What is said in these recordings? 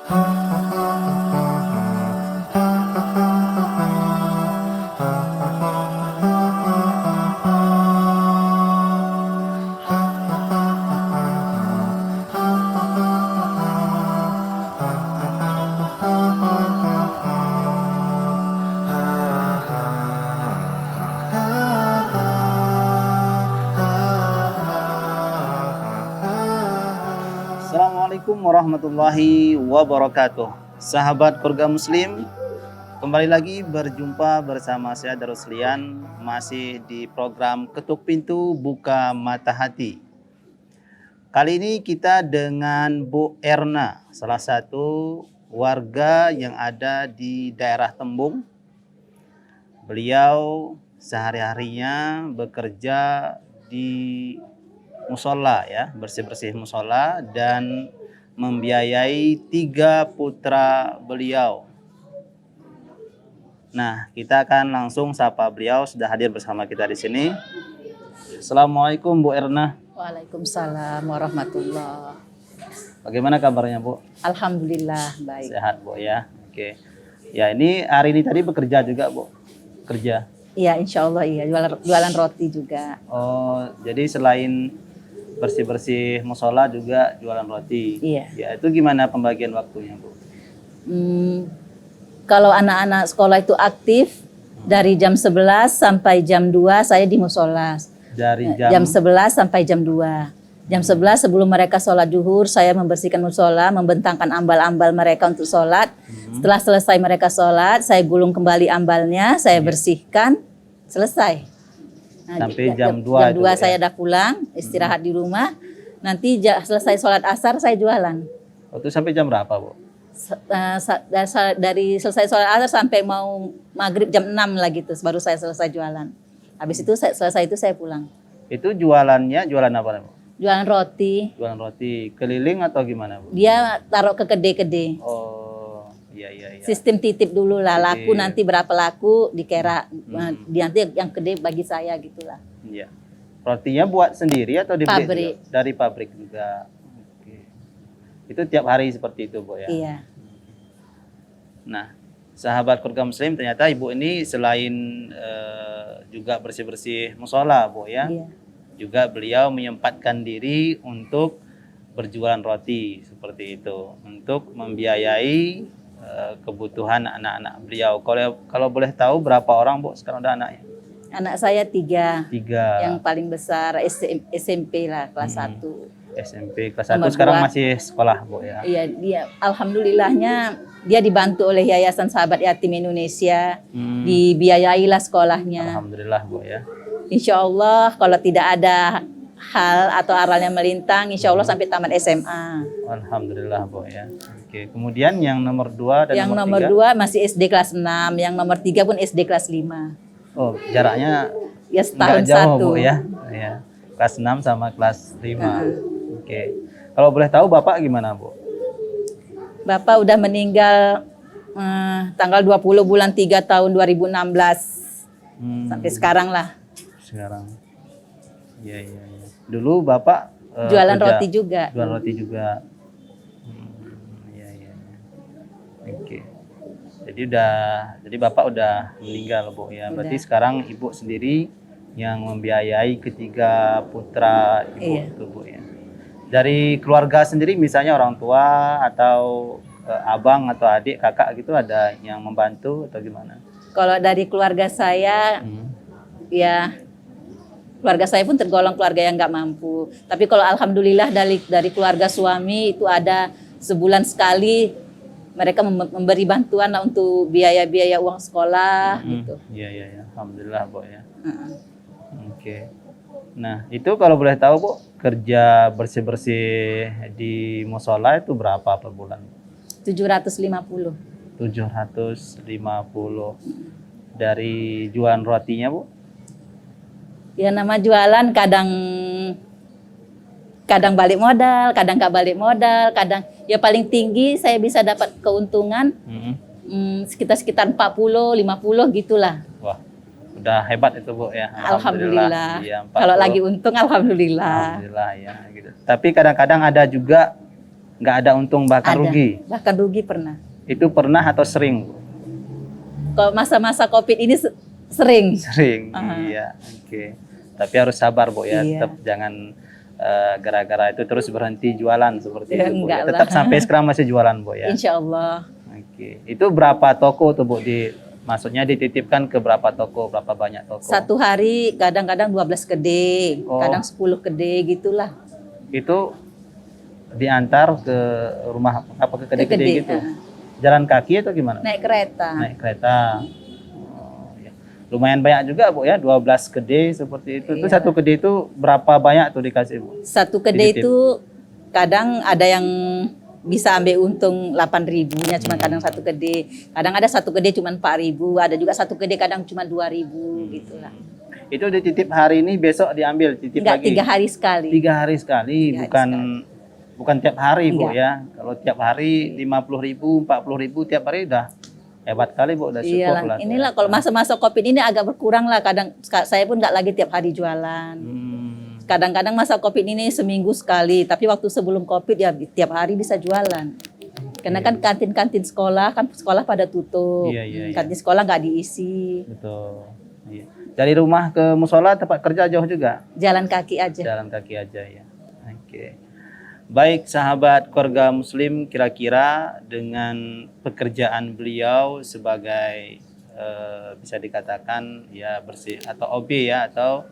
Assalamualaikum warahmatullahi wabarakatuh. Sahabat keluarga muslim, kembali lagi berjumpa bersama saya Daruslian, masih di program Ketuk Pintu Buka Mata Hati. Kali ini kita dengan Bu Erna, salah satu warga yang ada di daerah Tembung. Beliau sehari-harinya bekerja di musola ya, bersih-bersih musola dan membiayai 3 putra beliau. Nah, kita akan langsung sapa beliau, sudah hadir bersama kita di sini. Assalamualaikum Bu Erna. Waalaikumsalam warahmatullah. Bagaimana kabarnya Bu? Alhamdulillah baik. Sehat Bu ya. Oke. Ya, ini hari ini tadi bekerja juga Bu? Kerja? Iya, insya Allah iya. Jualan roti juga. Oh, jadi selain bersih-bersih musola juga jualan roti. Iya. Ya, itu gimana pembagian waktunya Bu? Kalau anak-anak sekolah itu aktif dari jam 11 sampai jam 2 saya di musola. Dari Jam 11 sampai jam 2. Jam 11 sebelum mereka sholat duhur, saya membersihkan musola, membentangkan ambal-ambal mereka untuk sholat. Setelah selesai mereka sholat, saya gulung kembali ambalnya, saya bersihkan, selesai. Nah, sampai jam 2 jam 2 itu, saya ya? udah pulang, istirahat di rumah. Nanti selesai sholat asar, saya jualan. Itu sampai jam berapa Bu? Dari selesai sholat asar sampai mau maghrib jam 6 lah gitu, baru saya selesai jualan. Habis itu selesai itu saya pulang. Itu jualannya jualan apa Bu? Jualan roti. Jualan roti keliling atau gimana Bu? Dia taruh ke kede-kede. Oh, iya. Sistem titip dulu lah, laku Titip. nanti berapa laku dikira, nanti yang gede bagi saya gitulah. Iya. Rotinya buat sendiri atau dibeli Pabrik. juga? Dari pabrik juga. Oke. Itu tiap hari seperti itu Bu ya? Iya. Nah, sahabat keluarga muslim, ternyata Ibu ini selain juga bersih-bersih musola Bu ya, Iya. juga beliau menyempatkan diri untuk berjualan roti seperti itu, untuk membiayai kebutuhan anak-anak beliau. Kalau boleh tahu berapa orang Bu sekarang udah anaknya? Anak saya 3. 3. Yang paling besar SMP lah, kelas 1. SMP kelas 1 Nomor sekarang 2. masih sekolah Bu ya? Iya, dia alhamdulillahnya dia dibantu oleh Yayasan Sahabat Yatim Indonesia, dibiayailah sekolahnya. Alhamdulillah Bu ya. Insya Allah kalau tidak ada hal atau aralnya melintang, insya Allah sampai tamat SMA. Alhamdulillah Bu ya. Oke, kemudian yang nomor 2 dan Yang nomor 3? 2 masih SD kelas 6, yang nomor 3 pun SD kelas 5. Oh, jaraknya Ya setahun nggak jauh, satu. Bu ya. Ya. Kelas 6 sama kelas 5. Oke. Kalau boleh tahu Bapak gimana Bu? Bapak udah meninggal tanggal 20 bulan 3 tahun 2016. Sampai sekarang lah. Sekarang. Iya. Dulu Bapak Jualan kerja, roti juga. Jualan roti juga. Iya. Oke. Jadi Bapak udah meninggal Bu ya. Berarti Udah. sekarang Ibu sendiri yang membiayai ketiga putra Ibu Iya. itu Bu ya. Dari keluarga sendiri misalnya orang tua atau abang atau adik, kakak gitu ada yang membantu atau gimana? Kalau dari keluarga saya, ya keluarga saya pun tergolong keluarga yang nggak mampu. Tapi kalau alhamdulillah dari keluarga suami itu ada sebulan sekali mereka memberi bantuan lah untuk biaya-biaya uang sekolah gitu. Iya. Alhamdulillah Bu ya. Oke. Nah, itu kalau boleh tahu Bu, kerja bersih-bersih di musola itu berapa per bulan? 750. 750. Dari jualan rotinya Bu? Ya nama jualan kadang balik modal, kadang nggak balik modal, kadang ya paling tinggi saya bisa dapat keuntungan sekitar 40, 50 gitulah. Wah, udah hebat itu Bu ya. Alhamdulillah. Iya, Kalau 40. lagi untung alhamdulillah. Alhamdulillah ya gitu. Tapi kadang-kadang ada juga nggak ada untung bahkan Ada. rugi. Bahkan rugi pernah. Itu pernah atau sering? Bu? Kalau masa-masa COVID ini sering. Sering, Aha. iya. Oke. Tapi harus sabar, Bu ya. Iya. Tetap jangan gara-gara itu terus berhenti jualan seperti Ya, itu, Bu. enggak Ya. Tetap lah. sampai sekarang masih jualan, Bu ya. Insya Allah. Oke. Itu berapa toko tuh, Bu? Maksudnya dititipkan ke berapa toko, berapa banyak toko? Satu hari kadang-kadang 12 kedai, Oh. kadang 10 kedai gitulah. Itu diantar ke rumah apa ke kedai-kedai kedai, gitu. Jalan kaki atau gimana? Naik kereta. Naik kereta. Oh, ya. Lumayan banyak juga, Bu ya, 12 kedai seperti itu. Itu Iya. satu kedai itu berapa banyak tuh dikasih, Bu? Satu kedai Dititip. itu kadang ada yang bisa ambil untung 8.000-nya cuma kadang satu kedai. Kadang ada satu kedai cuma 4.000, ada juga satu kedai kadang cuma 2.000 gitulah. Itu dititip hari ini, besok diambil, titip Enggak, lagi. 3 hari sekali. 3 hari sekali, 3 hari bukan bukan tiap hari, Bu Enggak. ya. Kalau tiap hari 50.000, 40.000 tiap hari udah hebat kali, Bu, udah cukup Iya lah. lah. Inilah kalau masa-masa COVID ini agak berkurang lah. Kadang saya pun nggak lagi tiap hari jualan. Kadang-kadang masa COVID ini seminggu sekali. Tapi waktu sebelum COVID ya tiap hari bisa jualan. Karena kan kantin-kantin sekolah kan sekolah pada tutup. Iya, iya, iya. Kantin sekolah nggak diisi. Betul. Iya. Dari rumah ke musola tempat kerja jauh juga? Jalan kaki aja. Jalan kaki aja ya. Oke. Baik sahabat keluarga muslim, kira-kira dengan pekerjaan beliau sebagai bisa dikatakan ya bersih atau OB ya atau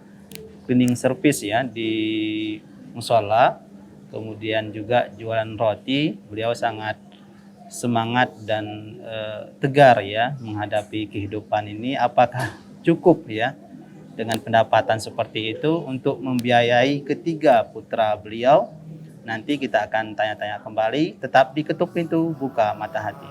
cleaning service ya di musola, kemudian juga jualan roti, beliau sangat semangat dan tegar ya menghadapi kehidupan ini. Apakah cukup ya dengan pendapatan seperti itu untuk membiayai ketiga putra beliau? Nanti kita akan tanya-tanya kembali. Tetap di Ketuk Pintu Buka Mata Hati.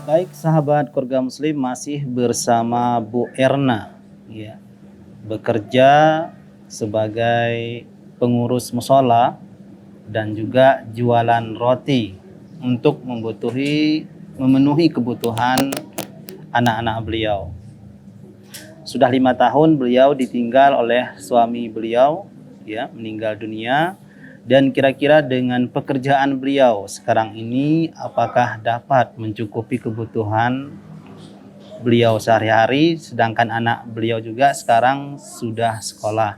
Baik sahabat keluarga muslim, masih bersama Bu Erna ya, bekerja sebagai pengurus musola dan juga jualan roti untuk memenuhi kebutuhan anak-anak beliau. Sudah 5 tahun beliau ditinggal oleh suami beliau ya, meninggal dunia. Dan kira-kira dengan pekerjaan beliau sekarang ini apakah dapat mencukupi kebutuhan beliau sehari-hari, sedangkan anak beliau juga sekarang sudah sekolah.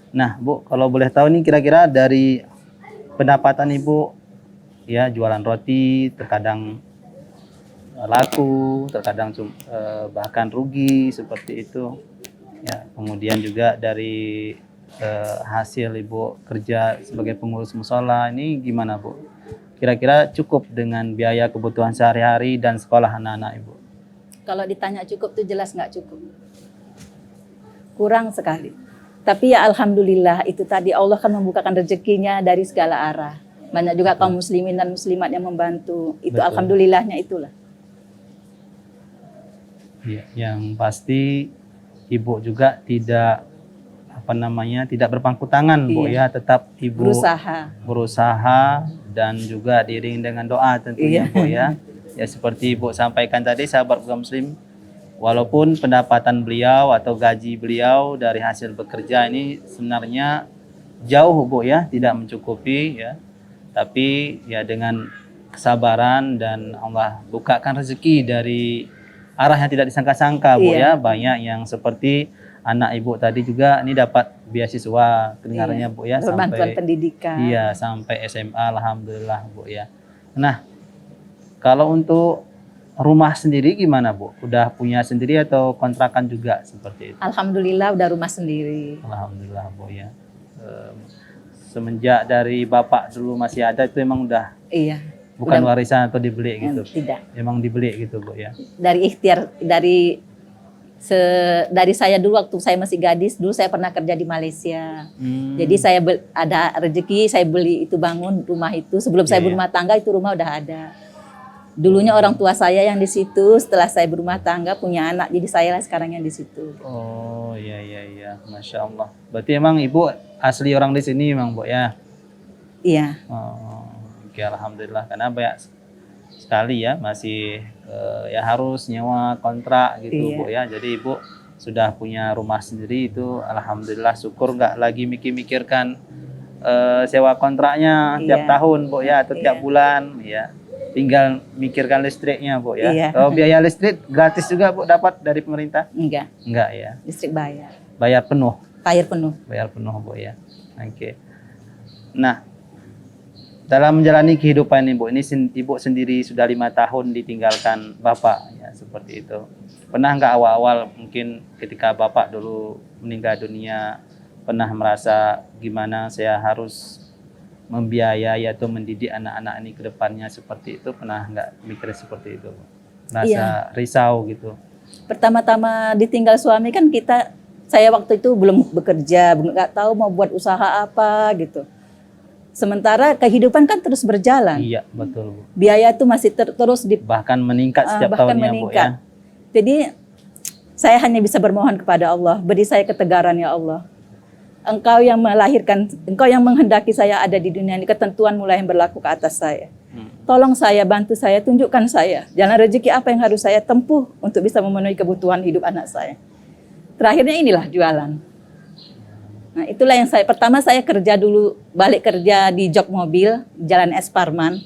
Nah, Bu, kalau boleh tahu nih kira-kira dari pendapatan Ibu ya, jualan roti terkadang laku, terkadang bahkan rugi seperti itu. Ya, kemudian juga dari hasil Ibu kerja sebagai pengurus musola ini gimana, Bu? Kira-kira cukup dengan biaya kebutuhan sehari-hari dan sekolah anak-anak Ibu? Kalau ditanya cukup tuh jelas nggak cukup. Kurang sekali. Tapi ya alhamdulillah itu tadi Allah kan membukakan rezekinya dari segala arah. Banyak juga kaum muslimin dan muslimat yang membantu. Itu Betul. alhamdulillahnya itulah. Ya, yang pasti Ibu juga tidak tidak berpangku tangan, Bu ya, tetap Ibu berusaha dan juga diiringi dengan doa tentunya, Bu ya. Ya seperti Ibu sampaikan tadi sahabat keluarga muslim, walaupun pendapatan beliau atau gaji beliau dari hasil bekerja ini sebenarnya jauh, Bu ya, tidak mencukupi ya. Tapi ya dengan kesabaran dan Allah bukakan rezeki dari arah yang tidak disangka-sangka, Bu ya. Banyak yang seperti anak Ibu tadi juga ini dapat beasiswa kedengarannya, Bu ya, bantuan pendidikan. Iya, sampai SMA alhamdulillah, Bu ya. Nah, kalau untuk rumah sendiri gimana, Bu? Udah punya sendiri atau kontrakan juga seperti itu? Alhamdulillah udah rumah sendiri. Alhamdulillah, Bu ya. Semenjak dari Bapak dulu masih ada itu emang udah bukan warisan atau dibeli gitu? Tidak. Emang dibeli gitu, Bu ya. Dari ikhtiar, dari Dari saya dulu waktu saya masih gadis, dulu saya pernah kerja di Malaysia. Jadi saya ada rezeki, saya beli itu, bangun rumah itu. Sebelum saya berumah tangga itu rumah udah ada. Dulunya orang tua saya yang di situ, setelah saya berumah tangga punya anak, jadi saya lah sekarang yang di situ. Oh iya, Masya Allah. Berarti emang ibu asli orang di sini emang Bu ya? Iya. Oh, oke, alhamdulillah, karena banyak sekali ya masih ya harus nyewa kontrak gitu Bu ya. Jadi ibu sudah punya rumah sendiri itu alhamdulillah, syukur, nggak lagi mikir-mikirkan sewa kontraknya tiap tahun Bu ya, atau tiap bulan ya. Tinggal mikirkan listriknya Bu ya. Kalau biaya listrik gratis juga Bu dapat dari pemerintah? Enggak ya. Listrik bayar. Bayar penuh. Bayar penuh Bu ya. Oke. Nah, dalam menjalani kehidupan ini Bu, ini ibu sendiri sudah 5 tahun ditinggalkan bapak ya, seperti itu. Pernah nggak awal-awal mungkin ketika bapak dulu meninggal dunia, pernah merasa gimana saya harus membiayai atau mendidik anak-anak ini ke depannya seperti itu? Pernah nggak mikir seperti itu? Rasa risau gitu? Pertama-tama ditinggal suami kan saya waktu itu belum bekerja, nggak tahu mau buat usaha apa gitu. Sementara kehidupan kan terus berjalan. Iya, betul Bu. Biaya itu masih terus bahkan meningkat setiap tahunnya Bu ya. Jadi saya hanya bisa bermohon kepada Allah, beri saya ketegaran ya Allah. Engkau yang melahirkan, Engkau yang menghendaki saya ada di dunia ini, ketentuan mulai yang berlaku ke atas saya. Tolong saya, bantu saya, tunjukkan saya jalan rezeki apa yang harus saya tempuh untuk bisa memenuhi kebutuhan hidup anak saya. Terakhirnya inilah jualan. Nah, itulah yang pertama saya kerja dulu, balik kerja di jok mobil, Jalan S. Parman.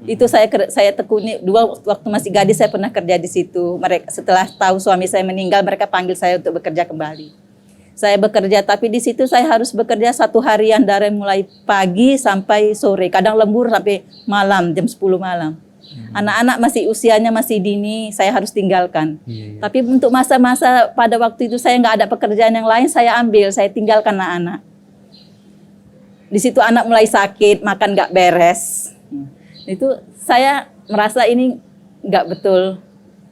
Itu saya tekuni, waktu masih gadis saya pernah kerja di situ. Setelah tahu suami saya meninggal, mereka panggil saya untuk bekerja kembali. Saya bekerja, tapi di situ saya harus bekerja 1 harian dari mulai pagi sampai sore, kadang lembur sampai malam, jam 10 malam. Anak-anak usianya masih dini, saya harus tinggalkan. Tapi untuk masa-masa pada waktu itu saya nggak ada pekerjaan yang lain, saya tinggalkan anak-anak. Di situ anak mulai sakit, makan nggak beres. Itu saya merasa ini nggak betul.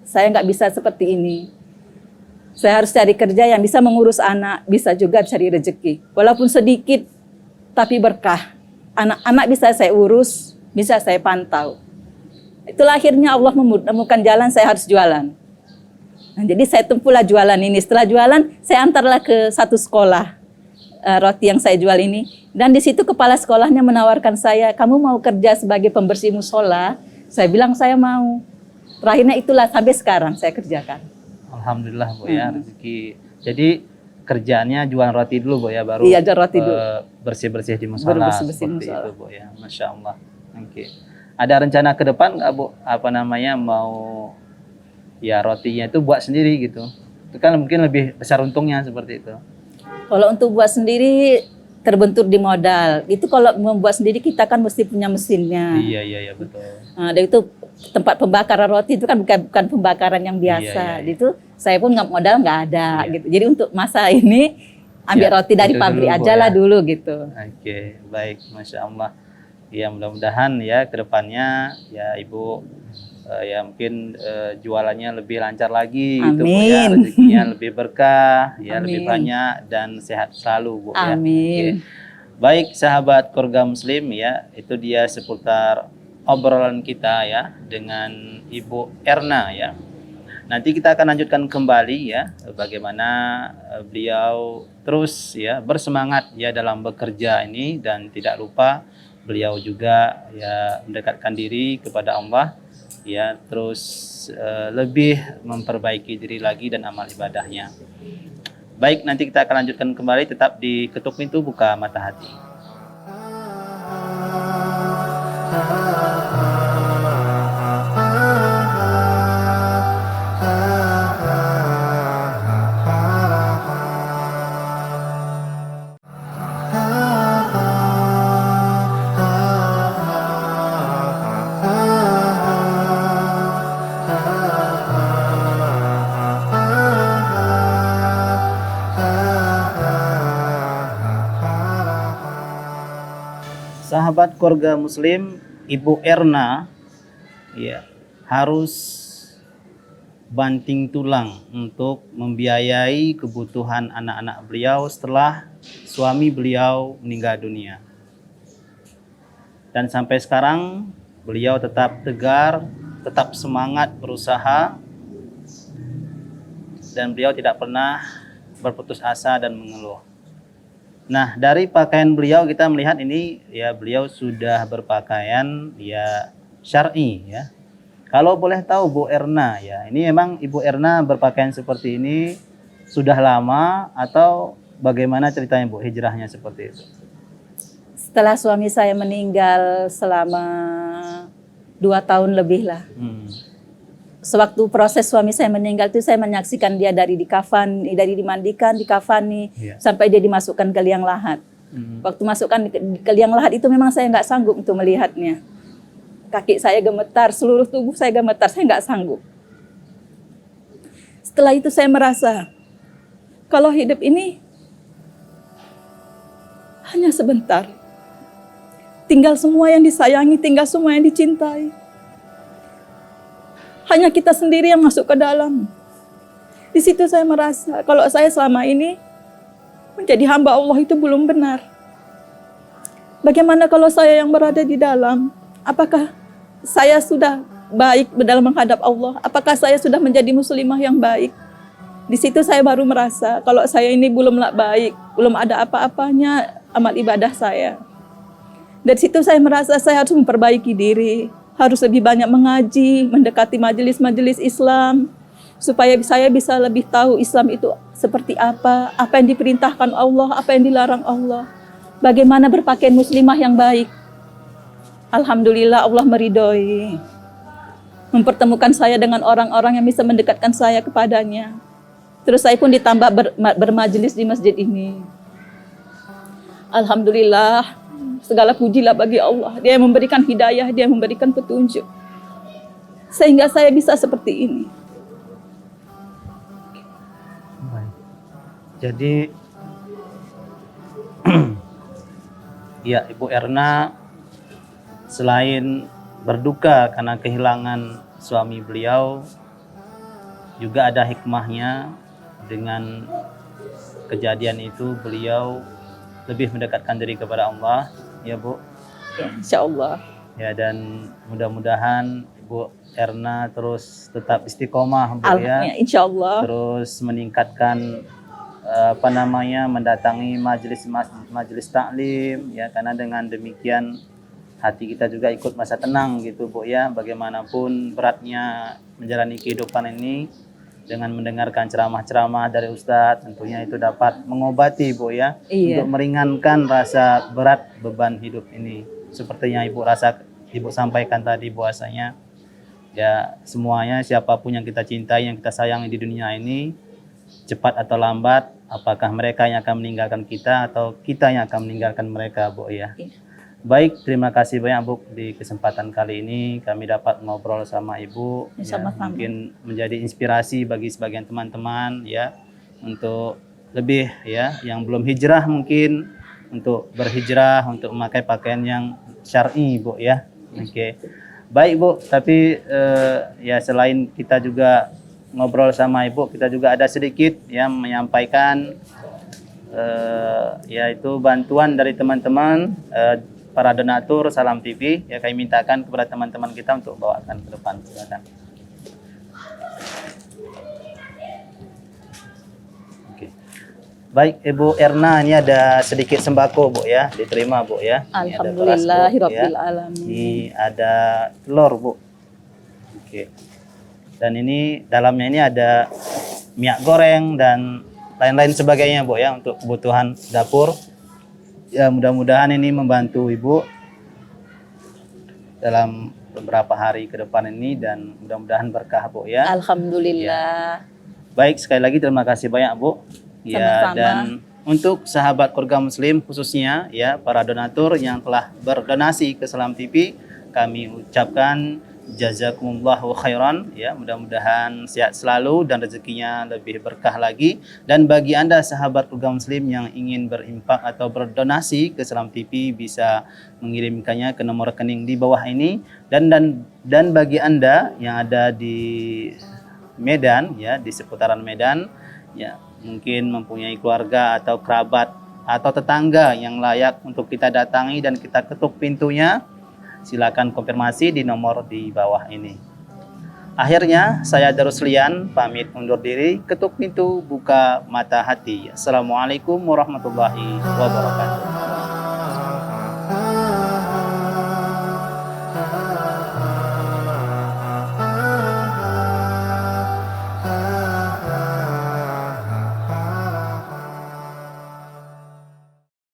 Saya nggak bisa seperti ini. Saya harus cari kerja yang bisa mengurus anak, bisa juga cari rezeki. Walaupun sedikit, tapi berkah. Anak-anak bisa saya urus, bisa saya pantau. Itulah akhirnya Allah menemukan jalan, saya harus jualan. Nah, jadi saya tempuhlah jualan ini. Setelah jualan, saya antarlah ke satu sekolah roti yang saya jual ini. Dan di situ kepala sekolahnya menawarkan saya, kamu mau kerja sebagai pembersih musola? Saya bilang saya mau. Terakhirnya itulah sampai sekarang saya kerjakan. Alhamdulillah Bu ya, rezeki. Jadi kerjaannya jualan roti dulu Bu ya, baru jual roti dulu. Bersih-bersih di musola seperti itu Bu ya. Masya Allah. Oke. Ada rencana ke depan nggak Bu? Mau ya rotinya itu buat sendiri gitu? Itu kan mungkin lebih besar untungnya seperti itu. Kalau untuk buat sendiri terbentur di modal. Itu kalau membuat sendiri kita kan mesti punya mesinnya. Iya betul. Nah, dan itu tempat pembakaran roti itu kan bukan pembakaran yang biasa. Itu saya pun modal nggak ada gitu. Jadi untuk masa ini ambil roti dari pabrik aja lah dulu gitu. Oke, baik, Masya Allah. Ya mudah-mudahan ya kedepannya ya Ibu ya mungkin jualannya lebih lancar lagi gitu Bu ya, rezekinya lebih berkah ya, lebih banyak dan sehat selalu Bu ya. Amin. Baik sahabat keluarga muslim ya, itu dia seputar obrolan kita ya dengan Ibu Erna ya. Nanti kita akan lanjutkan kembali ya bagaimana beliau terus ya bersemangat ya dalam bekerja ini, dan tidak lupa beliau juga ya mendekatkan diri kepada Allah ya, terus lebih memperbaiki diri lagi dan amal ibadahnya. Baik, nanti kita akan lanjutkan kembali, tetap di Ketuk Pintu Buka Mata Hati. Sahabat keluarga muslim, Ibu Erna ya harus banting tulang untuk membiayai kebutuhan anak-anak beliau setelah suami beliau meninggal dunia. Dan sampai sekarang beliau tetap tegar, tetap semangat berusaha, dan beliau tidak pernah berputus asa dan mengeluh. Nah, dari pakaian beliau kita melihat ini ya beliau sudah berpakaian ya syar'i ya. Kalau boleh tahu Bu Erna ya, ini memang Ibu Erna berpakaian seperti ini sudah lama atau bagaimana ceritanya Bu hijrahnya seperti itu? Setelah suami saya meninggal selama 2 tahun lebih lah. Sewaktu proses suami saya meninggal itu saya menyaksikan dia dari dimandikan, dikafani, sampai dia dimasukkan ke liang lahat. Waktu masukkan ke liang lahat itu memang saya nggak sanggup untuk melihatnya. Kaki saya gemetar, seluruh tubuh saya gemetar, saya nggak sanggup. Setelah itu saya merasa, kalau hidup ini hanya sebentar. Tinggal semua yang disayangi, tinggal semua yang dicintai. Hanya kita sendiri yang masuk ke dalam. Di situ saya merasa, kalau saya selama ini menjadi hamba Allah itu belum benar. Bagaimana kalau saya yang berada di dalam? Apakah saya sudah baik dalam menghadap Allah? Apakah saya sudah menjadi muslimah yang baik? Di situ saya baru merasa kalau saya ini belumlah baik, belum ada apa-apanya amal ibadah saya. Dari situ saya merasa saya harus memperbaiki diri, harus lebih banyak mengaji, mendekati majelis-majelis Islam, supaya saya bisa lebih tahu Islam itu seperti apa yang diperintahkan Allah, apa yang dilarang Allah, bagaimana berpakaian muslimah yang baik. Alhamdulillah Allah meridhoi, mempertemukan saya dengan orang-orang yang bisa mendekatkan saya kepadanya. Terus saya pun ditambah bermajelis di masjid ini. Alhamdulillah, segala pujilah bagi Allah. Dia yang memberikan hidayah, Dia yang memberikan petunjuk, sehingga saya bisa seperti ini. Baik. Jadi ya Ibu Erna selain berduka karena kehilangan suami beliau, juga ada hikmahnya. Dengan kejadian itu beliau lebih mendekatkan diri kepada Allah, ya Bu. Ya, insya Allah. Ya, dan mudah-mudahan Ibu Erna terus tetap istiqomah Bu ya. Insya Allah. Terus meningkatkan mendatangi majelis taklim ya, karena dengan demikian hati kita juga ikut masa tenang gitu Bu ya. Bagaimanapun beratnya menjalani kehidupan ini, dengan mendengarkan ceramah-ceramah dari Ustadz, tentunya itu dapat mengobati Bu ya, untuk meringankan rasa berat beban hidup ini. Seperti yang Ibu sampaikan tadi, bahwasanya ya semuanya, siapapun yang kita cintai, yang kita sayangi di dunia ini, cepat atau lambat, apakah mereka yang akan meninggalkan kita atau kita yang akan meninggalkan mereka Bu ya. Baik, terima kasih banyak Bu, di kesempatan kali ini kami dapat ngobrol sama Ibu ya, mungkin menjadi inspirasi bagi sebagian teman-teman ya, untuk lebih ya yang belum hijrah mungkin untuk berhijrah, untuk memakai pakaian yang syar'i Bu ya. Oke. Baik Bu, tapi ya selain kita juga ngobrol sama Ibu, kita juga ada sedikit yang menyampaikan yaitu bantuan dari teman-teman para donatur Salam TV ya, kami mintakan kepada teman-teman kita untuk bawakan ke depan. Silakan. Oke. Baik Ibu Erna, ini ada sedikit sembako Bu ya, diterima Bu ya. Alhamdulillahirabbil alamin. Ini ada telur Bu. Oke. Dan ini dalamnya ini ada minyak goreng dan lain-lain sebagainya Bu ya, untuk kebutuhan dapur. Ya, mudah-mudahan ini membantu Ibu dalam beberapa hari ke depan ini, dan mudah-mudahan berkah Bu ya. Alhamdulillah. Ya. Baik, sekali lagi terima kasih banyak Bu. Ya, sama-sama. dan untuk sahabat keluarga muslim khususnya ya, para donatur yang telah berdonasi ke Salam TV, kami ucapkan jazakumullahu khairan ya, mudah-mudahan sehat selalu dan rezekinya lebih berkah lagi. Dan bagi Anda sahabat keluarga muslim yang ingin berimpak atau berdonasi ke Salam TV, bisa mengirimkannya ke nomor rekening di bawah ini. Dan bagi Anda yang ada di Medan, ya, di seputaran Medan, ya, mungkin mempunyai keluarga atau kerabat atau tetangga yang layak untuk kita datangi dan kita ketuk pintunya, silakan konfirmasi di nomor di bawah ini. Akhirnya saya Daruslian pamit undur diri, ketuk pintu buka mata hati. Assalamualaikum warahmatullahi wabarakatuh.